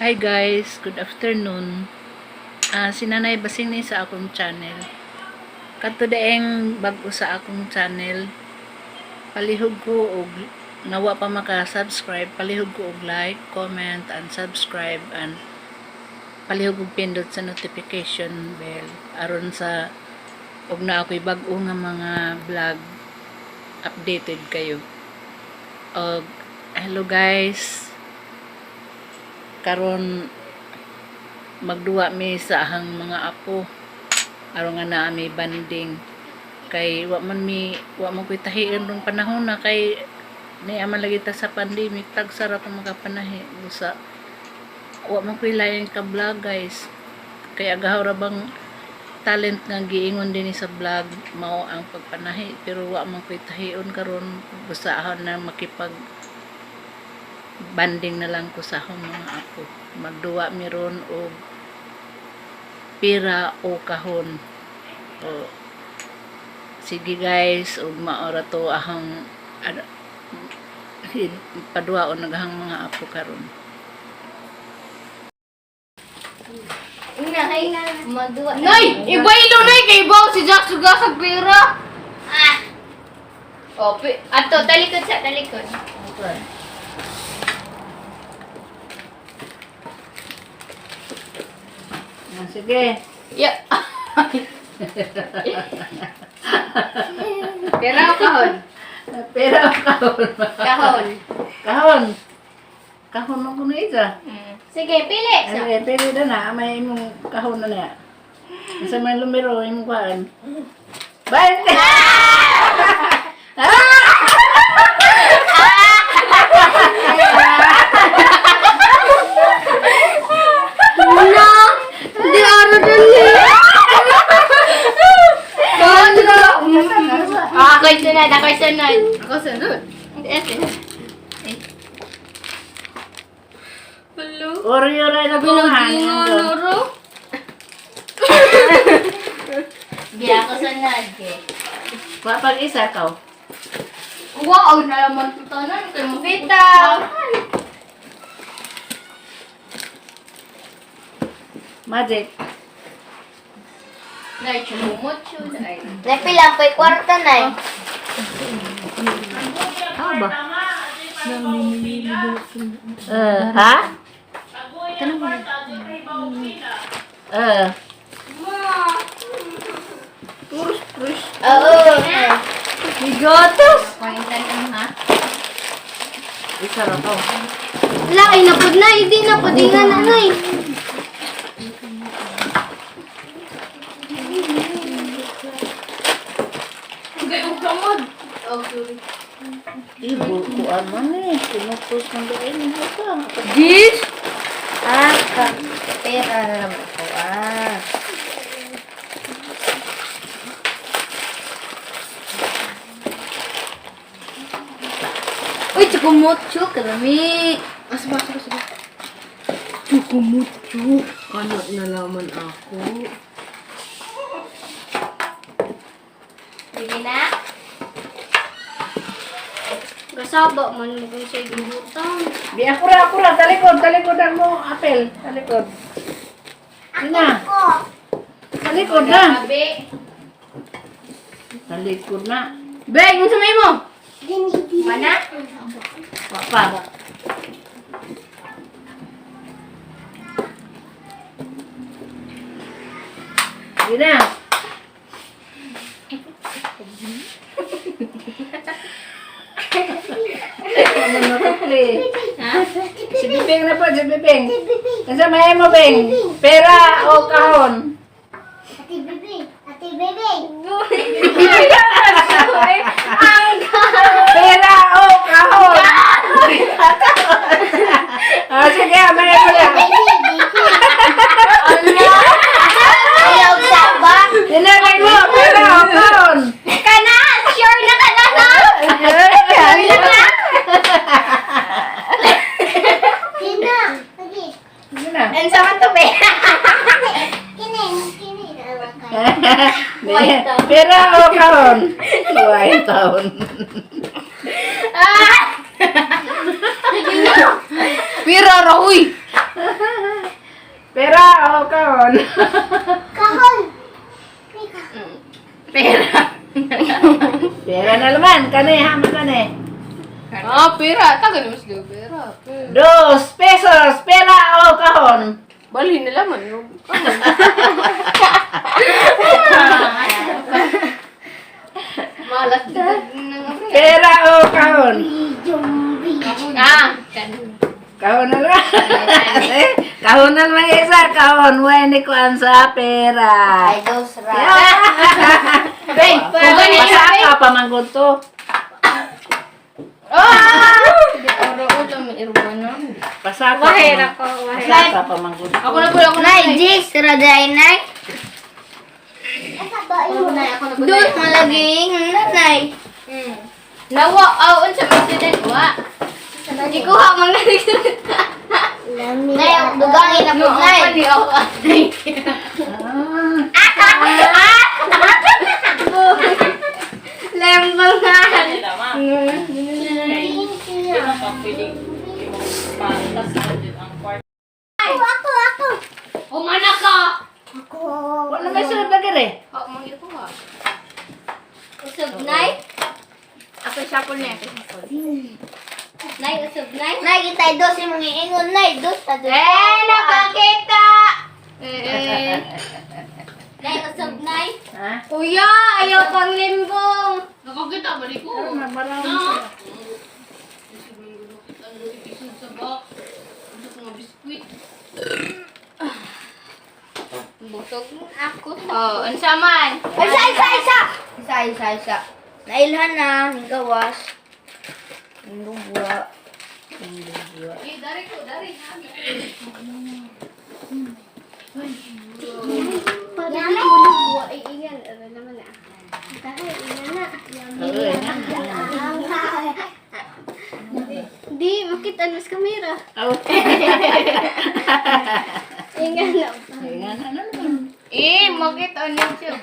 Hi guys, good afternoon. Si Nanay Basing ni sa akong channel. Kadto daeng bag-o sa akong channel. Palihog ko og nawa pa maka-subscribe, palihog ko og like, comment, and subscribe, and palihog og pindot sa notification bell aron sa og na ako'y bag-o nga mga vlog updated kayo. Og hello guys. Karon magduwa mi sa ahang mga apo aron nga naa mi banding kay wa man koy tahian rong panahon na kay ni aman lagi ta sa pandemic tag sarap ang makapanahi usa wa man koy lain ka vlog guys kay agaw ra bang talent nga giingon dinhi sa vlog mao ang pagpanahi pero wa man koy tahion karon busahon na makipag banding na lang ko sa akong mga apo. Magduwa mi ron og pira o kahon. O, sige guys, og maora to ahang paduwaon naghang mga apo karon. Nay, magduwa. Nay, ibaylo nay kay baw si Jack sugasag pera. Oh, ato talikod sa talikod. Okay. Sige. Ya. Pera o kahon? Pera o kahon? Kahon. Kahon. Kahon mo ko na isa. Sige, pili. Sige, pili na na. May imong kahon na niya. Isa may lumero, imong kuhaan. Bye! Di aro dali. Ako'y sunod, ako'y sunod. Ako sunod. Hello. Oreo rin na buhan. Loro. Di ako sunod. Pag isa ka. Wow, na naman ito tanan kay mo. Bitaw. Magic. Nay, chumumot siya. Napilang pa'y kwarta na Ano ba? Ha? Push. Oo. Bigotos. Kwantan ang ha? Isa ra to. Laki na pud na, hindi na pud nga nanay. Gayong kamod. Ibu ko aman eh. Pinupos ng doon. Gis? Pera na naman ko. Uy, chukumutsu, kalami. Asba. Chukumutsu. Ano nalaman ako? Sige na. Kasaba man mo kung sa'yo gibutan. Di ako ra. Talikod ang mo apel. Talikod. Ina. Talikod na. Sabi. Talikod na. Beg, yung samay mo. Mana? Papa. Ina. Si Bibing na po, si Bibing. Nasa may mo, Bing? Pera o kahon? Ate Bebe. Pera o kahon? Sige, may mo lang. Ayaw saba. Tinagay mo, pera o kahon? Kana, sure na ka na no? Sino? Sige. Sige na. Ang sama to be. Pera o kahon? White town. Pira ra, uy. Pera o kahon? Kahon. Pera. Pera na naman. Kani, hama kani. Ah, pera. Tagal mas daw pera. 2 pesos. Pera o kahon? Bali na laman yung malas dito ng Pera o kahon? Ah! Kahon na lang. Kahon na lang isa. Kahon. Wani ko ang sa pera. Ay, dos ra. Bay! Basa ka pa manggod to. Hindi oro ulo may irwan na. Basa ka Wahera pa. ko, Basa ka pa manggod to. Ako na po, ako na. Nay, Jix, raday, nay. Ako na po. Doon malaging nanay. Nawa, aon sa president, wa. Hindi ko ha, mga Nay, ang dugangin ako, nay. Hindi ako. Lembangan. Ako. Umana ka! Ako. Wala may sunod na gari. Oh, mga ito ha. Usog, nay. Ako siya po niya. Nay, usog, nay. Nay, kita'y dos yung mga ingon, nay. Dos, ta dos. Nakakita! Nay, usog, nay. Ha? Kuya, ayaw pang limbong. Nakakita ba ko? Marami No. siya. Busog ako. Oh, unsa man? Isa. Nailhan na, yung gawas. Yung lubwa. Eh, dari ko, dari. Yami. Ay, ingan. Ano naman na? Di, makita alas kamera. Ingan na. Ayan, ano naman? Eh, makita alas siya.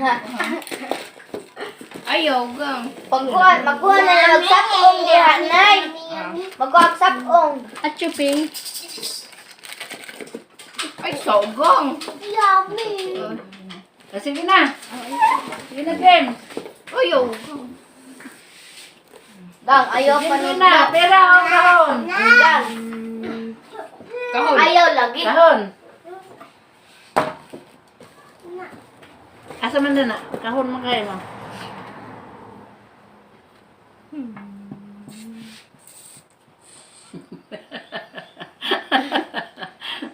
Ayaw, gang. Magkuha na lang magsapong diha, nay. Magkuha magsapong. At chuping. Ay, sogang. Yummy. Sige na. Sige na, James. Ayaw. Dang, ayaw pa Sige nun na. Pera o kahon? Dang, Kahon. ayaw lagi. Kahon. Asa man na? Kahon mo kayo mo.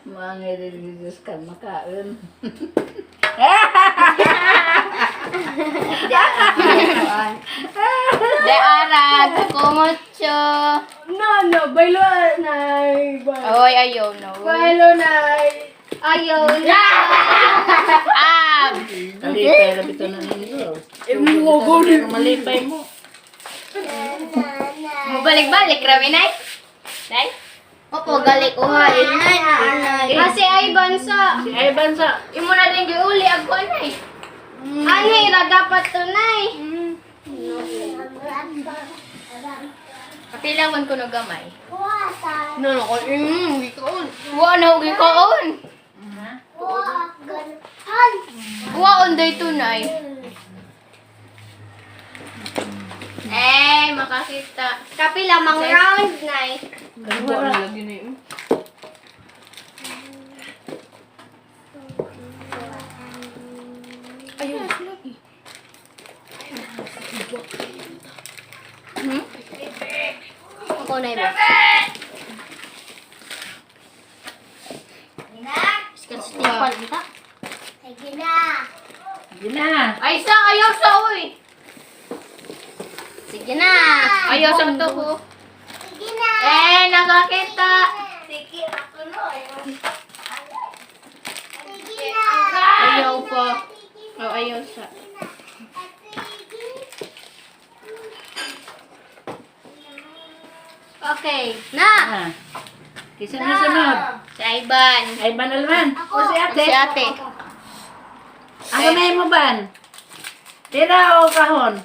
Mga religious ka makain. De arad, kumucho. No, bailo nay. Oy, ayaw no. Bailo nay. Ayaw na. Malipay na bito na nito. Malipay mo. Mabalik-balik, rami nay. Nay? Opo, gali ko ha. Nay, nanay. Kasi ay bansa. Si Ivan sa... Imo na din giuli ako nay. Ani ra dapat to nay. Kapilangon ko no gamay. No, no, gikaon. Wa na gikaon. Wa onday tunay. Makakita. Kapila mang round, nay. Ayun, lagi. Ako na iba. Stipal kita. Sige na. Sige na. Ay, ayaw sa uy. Sige na. Ayaw sa to ko. Sige na. Nakakita. Sige, ako no. Sige na. Ayaw pa. Oh, ayaw sa. Okay. Na. Ah. Kisa na sunod. Si Ivan. Ivan Alman. O si ate. Si ate. Ako na mo ban. Pera o kahon?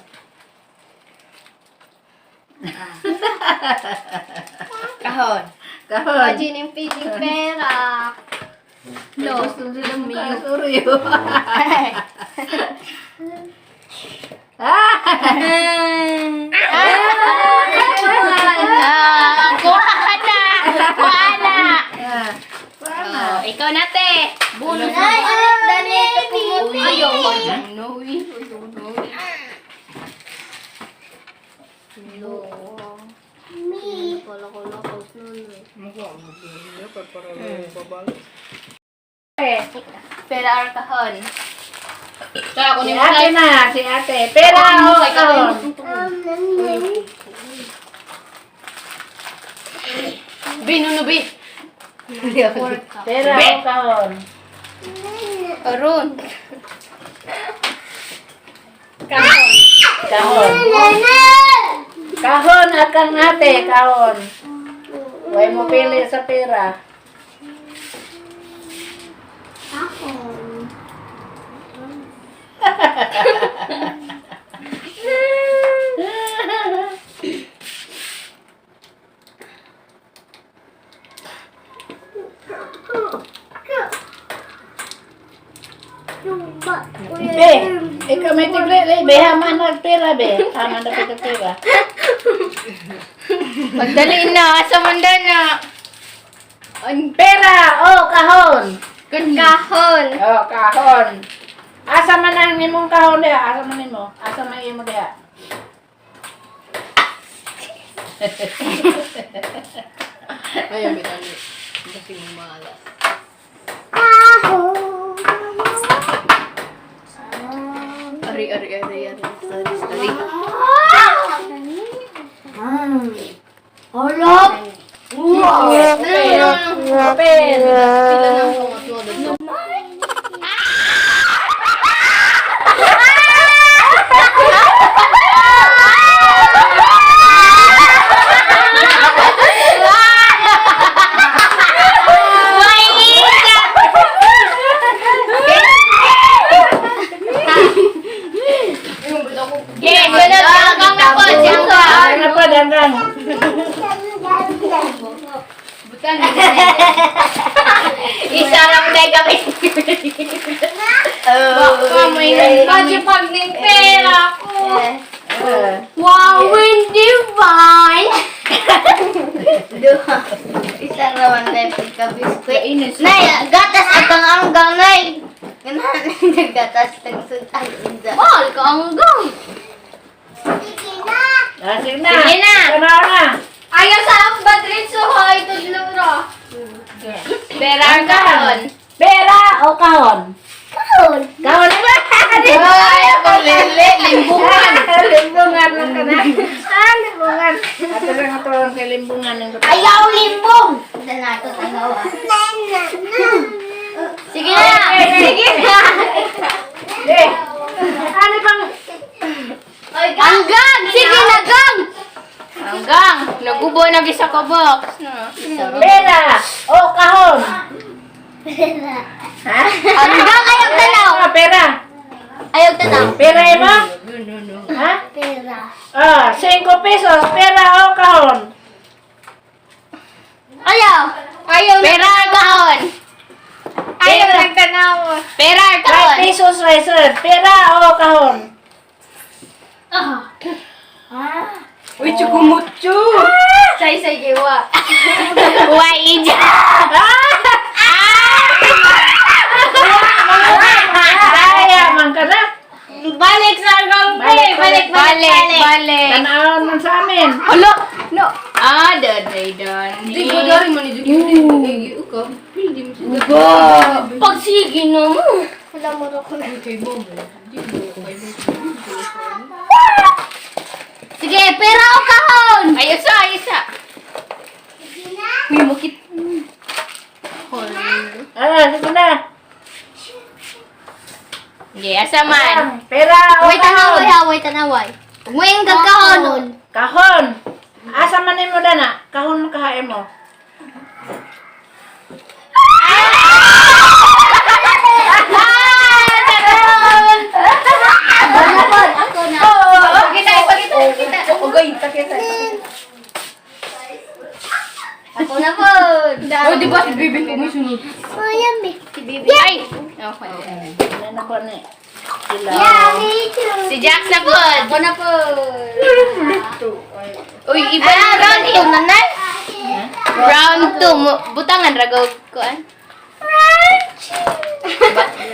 Kahon. Kahon. Imagine yung piling pera. No, gusto sila may Suryo. Kuha na! Kuha na! Oh, ikaw na, te. Bunot. Nay, ulit dali. Ayaw ko na. No, Me. Pera or kahon? Kaya ako Si ni ate na, si ate. Pera o kahon? Binuno, bi. Pera o kahon? Aron. Kahon. Kahon akang ate, kahon. Huwag mo pili sa pera. Be, ikaw may tigli, be, haman nagpira, be. Haman na pira. Magdali na, asa man na. Pera o kahon? Kahon. O, kahon. Asa man ang imong kahon dia? Asa man nimo? Asa man imo dia? Ayaw, bitali. Kasi mo malas. Ari. Sorry. Holop. Open. Pila ng tungot-tungot. Yes, hanggang na po, hanggang. Ano pa dangang? Bukan. Isa lang dahil kami. Baka may kasi pag ng pera ko. Wow, hindi ba? Isa raman dahil pagkabiskwit. Nay, gatas akang anggang, nay. Ganahan naggatas ng sutan. Mahal ka hanggang. Sige na. Sige na. Tanaw na. Ayaw sa ang battery so high to lura. Pera ang kahon. Pera o kahon? Kahon. Kahon ba? Ay, ako lele, limbungan. Limbungan lang ka na. Limbungan. Ato lang ito ang kay limbungan. Ayaw limbong. Danato tangawa. Sige na. Sige na. Eh, ano bang? Hanggang! Sige na, gang! Hanggang! Nagubo na gisa ka box. Pera o kahon? Ha? Hanggang ayaw tanaw. Pera. Ayaw tanaw. Pera mo? Ha? Pera. 5 pesos. Pera o kahon? Ayaw. Ayaw pera ang kahon. Ayaw Pera. nagtanaw. Pera ang 5 kahon. pesos, Riser. Pera o kahon? Uy, chukumutsu. Say, giwa. Uway, ija. Kaya man ka na. Balik sa hanggang Balik. Balik. Tanawon man sa amin. Alo! No! Ah, daday dan. Di ko dari man ito. Pag sige na mo. Wala mo ro ko na. Sige, pera o kahon! Ayusa. Uy, makit. Sige na. Sige, asa man. Pera o Wait, tanaway kahon? ha. Wait, tanaway. Ngayon kagkahon. Kahon. Asa man mo dana? Kahon kahae mo. Ako na. Kita. Ugay, takita. Ako na po. Oh, di ba si Bibi ko may sunod? Oh, yummy. Si Bibi. Ay! Okay. Yan ako na eh. Sila. Yummy too. Si Jax na po. Ako na po. Uy, iba na round 2 na na. Round 2. Butangan, ragaw ko.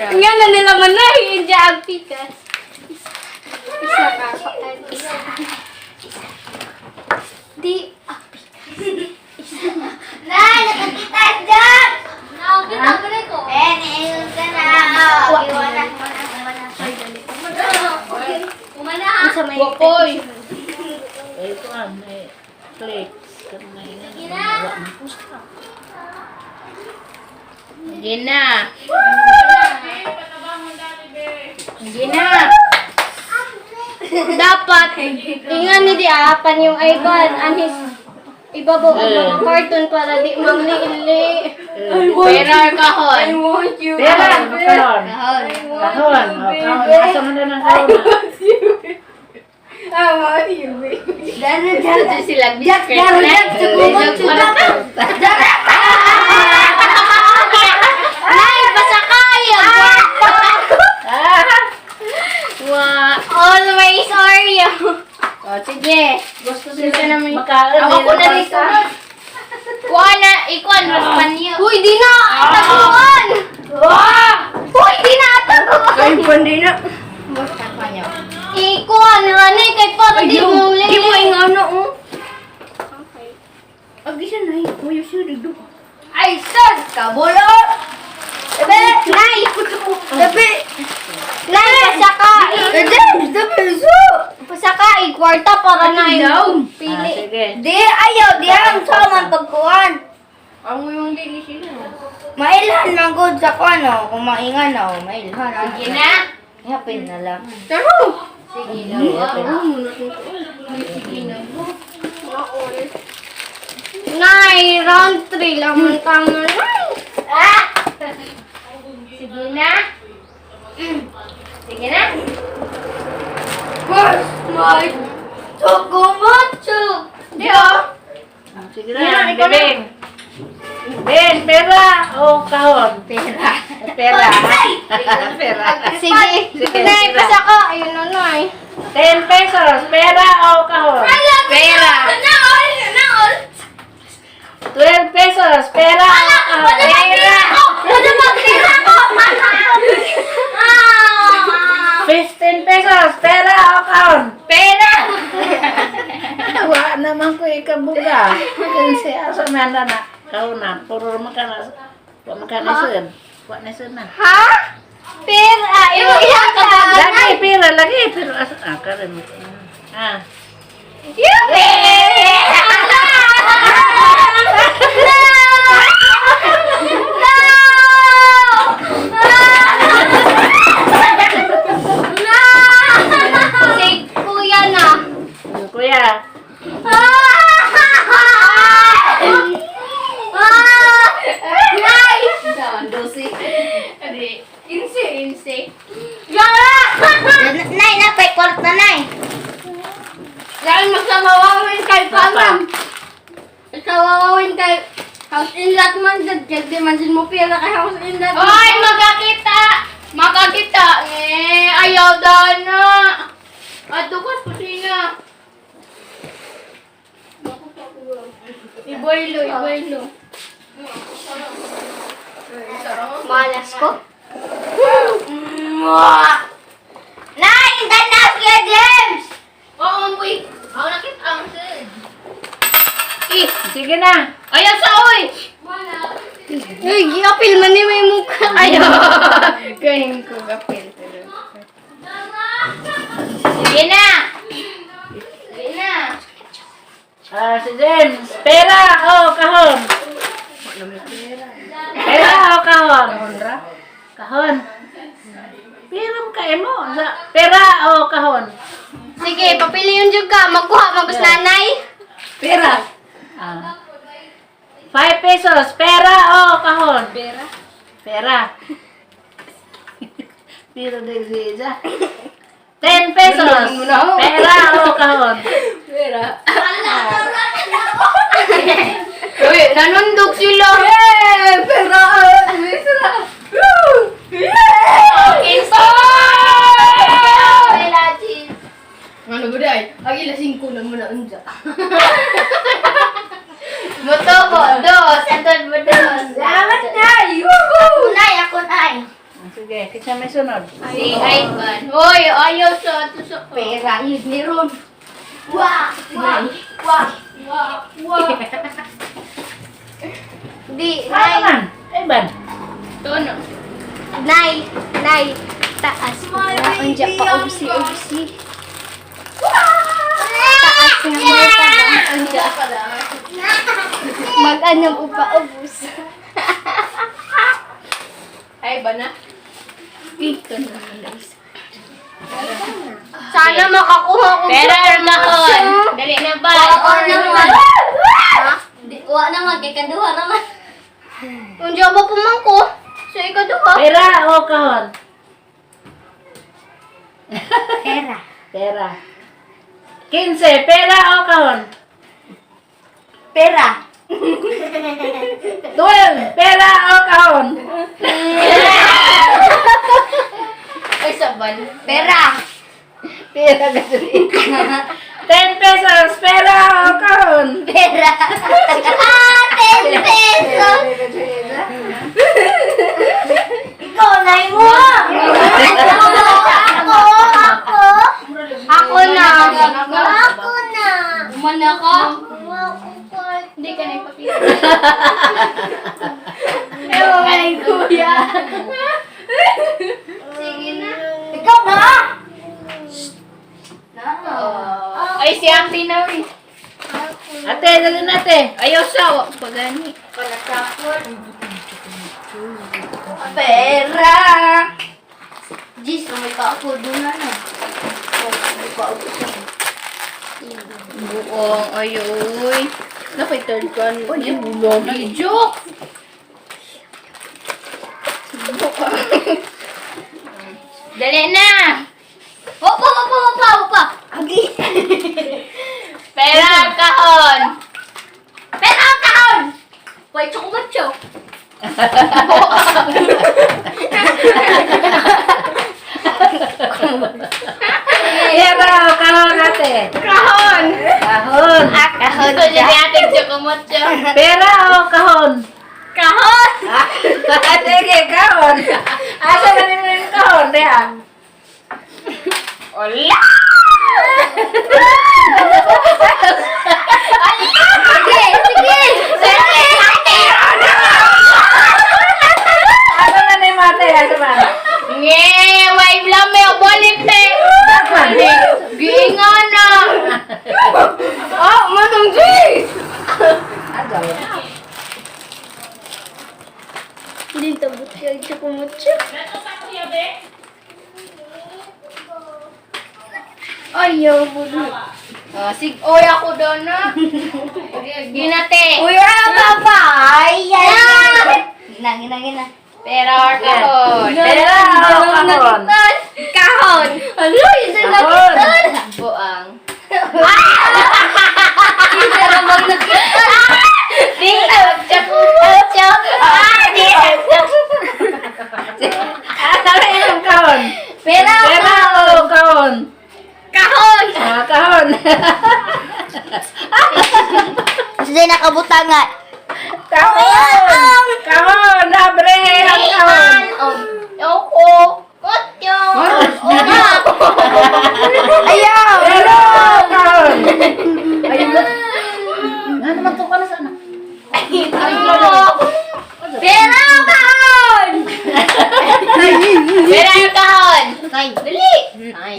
Nga na nila man na. Hindi ang pikas. Isa ka. Di. Nay, nakakita dyan. Nakakita ko. Ngayon ka na. Iwanan mo na. Wapoy. Ito ah, may clicks. Wala na pusta. Hindi na. Hindi na. Dapat, ingan ni Diapan yung Ivan, anis, ibabaw ang mga cartoon para di mamli-ili. Pera kahon. Pera, kahon. Kahon. Asa mo na ng kahon. Dito sila biscuit. Nay, pasakay! Always Oreo. O, sige. Gusto Sila sila naman. makain. Ako ko na dito. Kuha na, ikuan, raspan niyo. Uy, di na! Atakuan! Uy, di na! Atakuan! Kain pa din na. Ikuan, ano kay para di mo ulit. Di mo yung ano, oh. Agisa na, mo yung siya dito. Ay, sir! Kabulo! Ebe, nay! Ebe! Nay, pasaka! Pasaka, kwarta para na yung pili. Sige. Di, ayaw. Di ang saman pagkuhan. Ang yung dili sila. Mailhan man good sa kuano. Kung maingan na, mailhan. Sige na. Yapin na lang. Pero, Sige na. Nay, round 3 lang ang tama. Ah! Sige na. Sige na. where's my Chocomocho! Dio! Sige na, bebeng. Ben, pera o kahon? Pera. Pera. Pera. Sige. Nay, pasaka. Ayun na, Nay. 10 pesos, pera o kahon? Pera. 12 pesos, pera o kahon? Pera. Ano ba pera ko? 15 pesos, pera o kahon? Pera. Wa naman ko ikabuga. Kasi asa man na kahon na. Puro makana. Wa makana sun. Wa na sun na. Ha? Pera. Iyan ka ba? Lagi pera, lagi pero asa karon mo. Ah. Yupi! Si Kuya na. Kuya. Inse. Nay, napay kwarta, nay. Dahil magsamawawin kay Pamam. Magsamawawin kay House Inlet man dyan. Di man dyan mo pera kay House Inlet. Ay, magkakita! Magkakita! Ayaw dana! Ato ka, kusina. Iboylo. Malas ko? Nay, hintay na Kuya James. Oo, boy. Ako nakita ang sid. Sige na. Ayaw sa oy! Ay, ginapil man ni may mukha. Ayaw. kain ko gapil. Sige na. Sige na. Si James, pera o kahon? Pera o kahon? Kahon. Pera mo kaya mo. Pera o kahon? Sige, papili yun dyan ka. Magkuha, magus nanay. Pera. 5 pesos, pera o kahon? Pera. Pera. Pera de Zeza. 10 pesos, pera o kahon? Pera. Uy, Uy, nanundog sila. Pera. Kinsa! Ano ba day? Agi lasing ko na muna unja. Moto ko, dos. Andun mo dos. Salamat na! Yuhu! Kunay, ako nay. Sige, kita may sunod. Si Ivan. Hoy, ayaw sa ato sa Pera, yun ni Ron. Wah! Wah! Wah! Wah! Di, Ano nay. man? Iban. tono. Nay. Nay. Taas mo. Anja pa, ubsi. Taas nga mo pa. Anja. Mag-anyang upa-ubus. Ay, ba na? Ito naman na isa. Sana makakuha ko. Pero kahon. Dali na ba? Oo naman. Wa naman, kay kaduha naman. Hindi ba pumangko? Sa ikaduha. Pera o kahon? Pera. Pera. 15, pera o kahon? Pera. 12, pera o kahon? Ay, saban. Pera. Pera kasi. 10 pesos, pera o kahon? Pera. 10 pesos. Ikaw, nay mo. Ako na. Ako na. Umana ka? Hindi ka na ipapira. Ewan ka ng kuya. Sige na. Ikaw na. Ay, si Auntie na rin. Ate, dali nate. Ayaw sawa. Pagani. Pera. Jis, may pa-ako doon na na. May pa-ako siya. Buong, ayoy. Napay third one. Ay, bulog. Joke! Dali na! Opa. Agi. Pera kahon! Pera ang kahon. Wait, chocomacho. Pera o kahon ate? Kahon! Kahon. Kahon Gusto niya ni Ate Chocomocho. Pera o kahon? Kahon! Sige, kahon. Asa na naman yung kahon, Dea? Wala! Sige. Asa na ni mate? Asa ba? Nge! Wife lang may balik te! Giingan na! Oh, matong Jay! Agaw. Hindi tabot ka yung chocomacho. Ayaw mo doon. Oy, ako doon na. Ginate. Uy, papa. Ay. Gina. Pero kahon. Pera o kahon? Kahon. Ano? Yung Kahon. Buang. Hindi naman nakita. Di, Asa na yung kahon? Pera Pera o kahon? Kahon. Kahon. Kasi nakabutangan. Kahon. Kahon. Abre ang kahon. Ako. Kotyo. Ayaw. Pera o kahon? Ayun na. Nga naman to ka na sana. Pera kahon. Pera yung kahon. Ay, Dali. Ay.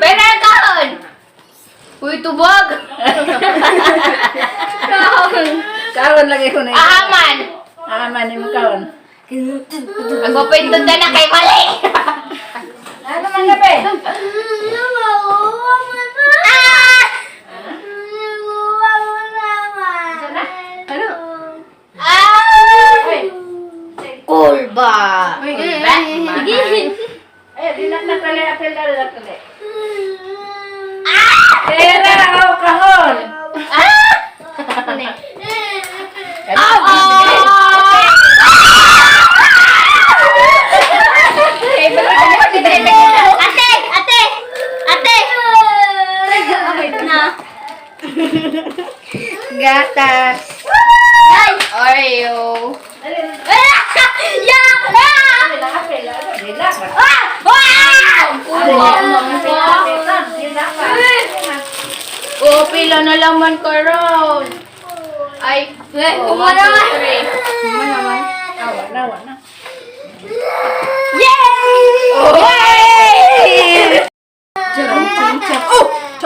Pera yung kahon. Uy, tubog. Kahon. Kahon lagi ko na yun. Ahaman. Aman yung kahon. Magpapintod na na kay mali. Ano man gabi? Ano? Kulba. Eh, dinakdakali, apel na dinakdakali. Pera o kahon? Ah! gatas. Oreo. Oh, pila na lang man karon. Ay, Kuma naman. Kuma naman. Wala.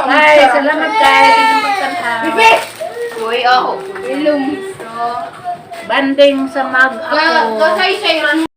Ay, salamat guys. Inyong pagtanghal. Uy, ako. Ilum. Banding sa mag ako. Kasay sa'yo.